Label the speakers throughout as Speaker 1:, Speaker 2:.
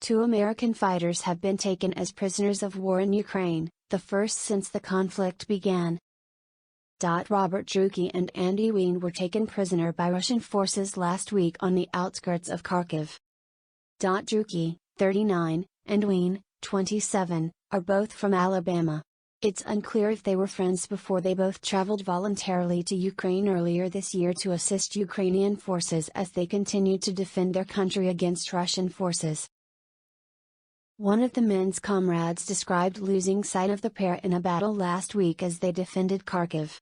Speaker 1: 2 American fighters have been taken as prisoners of war in Ukraine, the first since the conflict began. Robert Druki and Andy Wien were taken prisoner by Russian forces last week on the outskirts of Kharkiv. Druki, 39, and Wien, 27, are both from Alabama. It's unclear if they were friends before they both traveled voluntarily to Ukraine earlier this year to assist Ukrainian forces as they continue to defend their country against Russian forces. One of the men's comrades described losing sight of the pair in a battle last week as they defended Kharkiv.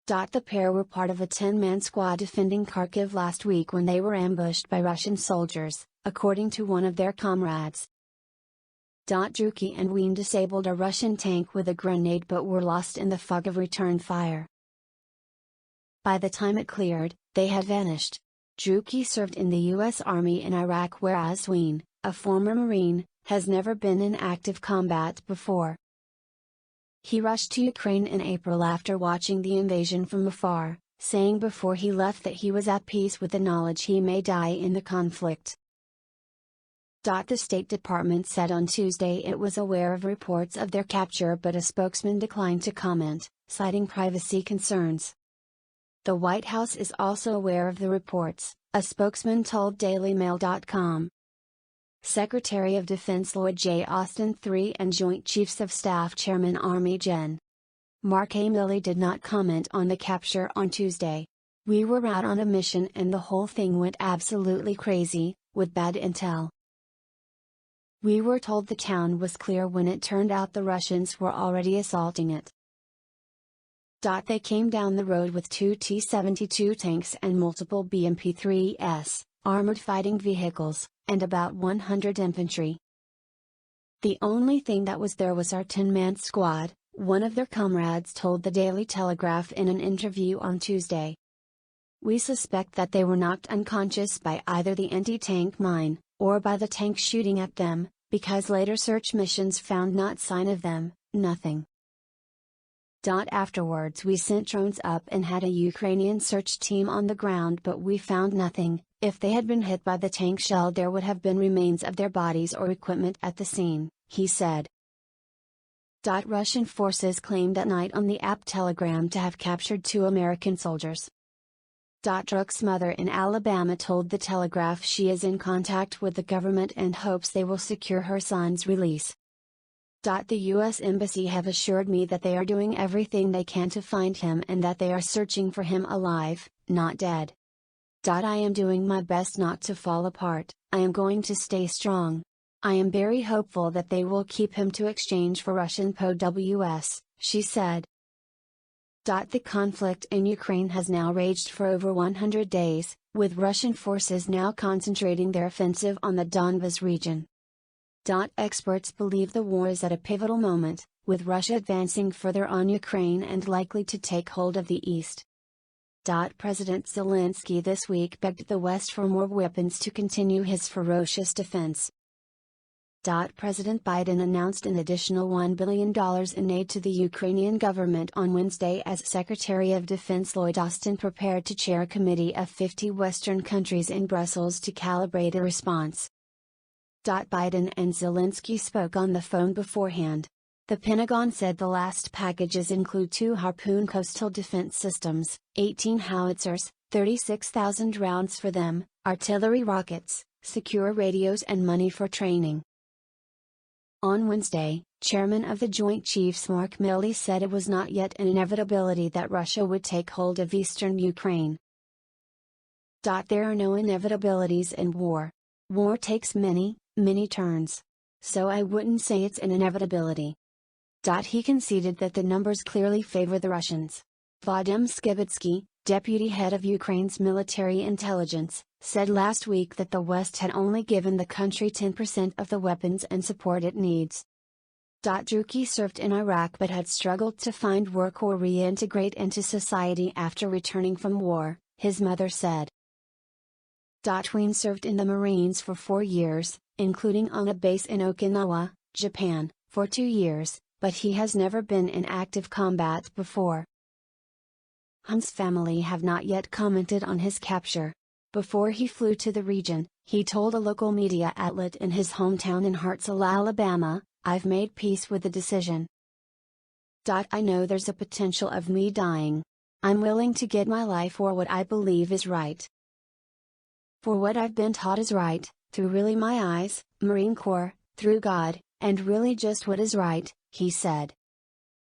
Speaker 1: The pair were part of a 10-man squad defending Kharkiv last week when they were ambushed by Russian soldiers, according to one of their comrades. Druki and Wien disabled a Russian tank with a grenade but were lost in the fog of return fire. By the time it cleared, they had vanished. Druki served in the U.S. Army in Iraq, whereas Wien, a former Marine, has never been in active combat before. He rushed to Ukraine in April after watching the invasion from afar, saying before he left that he was at peace with the knowledge he may die in the conflict. The State Department said on Tuesday it was aware of reports of their capture, but a spokesman declined to comment, citing privacy concerns. The White House is also aware of the reports, a spokesman told DailyMail.com. Secretary of Defense Lloyd J. Austin III and Joint Chiefs of Staff Chairman Army Gen. Mark A. Milley did not comment on the capture on Tuesday. "We were out on a mission and the whole thing went absolutely crazy, with bad intel. We were told the town was clear when it turned out the Russians were already assaulting it. They came down the road with 2 T-72 tanks and multiple BMP-3s, armored fighting vehicles, and about 100 infantry. The only thing that was there was our 10-man squad," one of their comrades told the Daily Telegraph in an interview on Tuesday. "We suspect that they were knocked unconscious by either the anti-tank mine, or by the tank shooting at them, because later search missions found not sign of them, nothing. Afterwards we sent drones up and had a Ukrainian search team on the ground, but we found nothing. If they had been hit by the tank shell there would have been remains of their bodies or equipment at the scene," he said. Russian forces claimed that night on the app Telegram to have captured 2 American soldiers. Druk's mother in Alabama told the Telegraph she is in contact with the government and hopes they will secure her son's release. The U.S. Embassy have assured me that they are doing everything they can to find him and that they are searching for him alive, not dead. I am doing my best not to fall apart, I am going to stay strong. I am very hopeful that they will keep him to exchange for Russian POWs, she said. The conflict in Ukraine has now raged for over 100 days, with Russian forces now concentrating their offensive on the Donbas region. Experts believe the war is at a pivotal moment, with Russia advancing further on Ukraine and likely to take hold of the east. President Zelensky this week begged the West for more weapons to continue his ferocious defense. President Biden announced an additional $1 billion in aid to the Ukrainian government on Wednesday as Secretary of Defense Lloyd Austin prepared to chair a committee of 50 Western countries in Brussels to calibrate a response. Biden and Zelensky spoke on the phone beforehand. The Pentagon said the last packages include 2 Harpoon coastal defense systems, 18 howitzers, 36,000 rounds for them, artillery rockets, secure radios and money for training. On Wednesday, Chairman of the Joint Chiefs Mark Milley said it was not yet an inevitability that Russia would take hold of eastern Ukraine. There are no inevitabilities in war. War takes many turns. So I wouldn't say it's an inevitability. He conceded that the numbers clearly favor the Russians. Vadim Skibitsky, deputy head of Ukraine's military intelligence, said last week that the West had only given the country 10% of the weapons and support it needs. Druki served in Iraq but had struggled to find work or reintegrate into society after returning from war, his mother said. Wien served in the Marines for 4 years, including on a base in Okinawa, Japan, for 2 years, but he has never been in active combat before. Hunt's family have not yet commented on his capture. Before he flew to the region, He told a local media outlet in his hometown in Hartselle, Alabama, "I've made peace with the decision. I know there's a potential of me dying. I'm willing to get my life for what I believe is right. For what I've been taught is right, through really my eyes, Marine Corps, through God, and really just what is right," he said.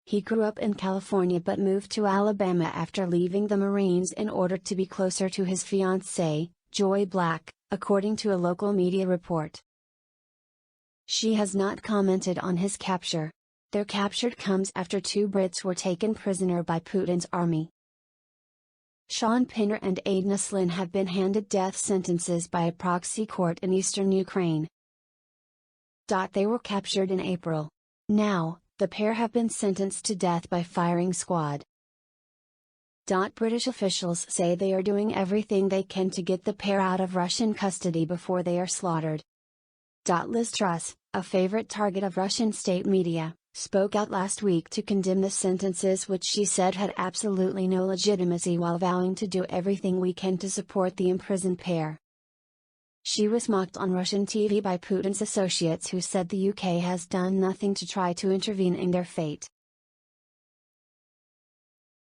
Speaker 1: He grew up in California but moved to Alabama after leaving the Marines in order to be closer to his fiancée, Joy Black, according to a local media report. She has not commented on his capture. Their capture comes after 2 Brits were taken prisoner by Putin's army. Sean Pinner and Aidna Slin have been handed death sentences by a proxy court in eastern Ukraine. They were captured in April. Now, the pair have been sentenced to death by firing squad. British officials say they are doing everything they can to get the pair out of Russian custody before they are slaughtered. Liz Truss, a favorite target of Russian state media, spoke out last week to condemn the sentences, which she said had absolutely no legitimacy, while vowing to do everything we can to support the imprisoned pair. She was mocked on Russian TV by Putin's associates, who said the UK has done nothing to try to intervene in their fate.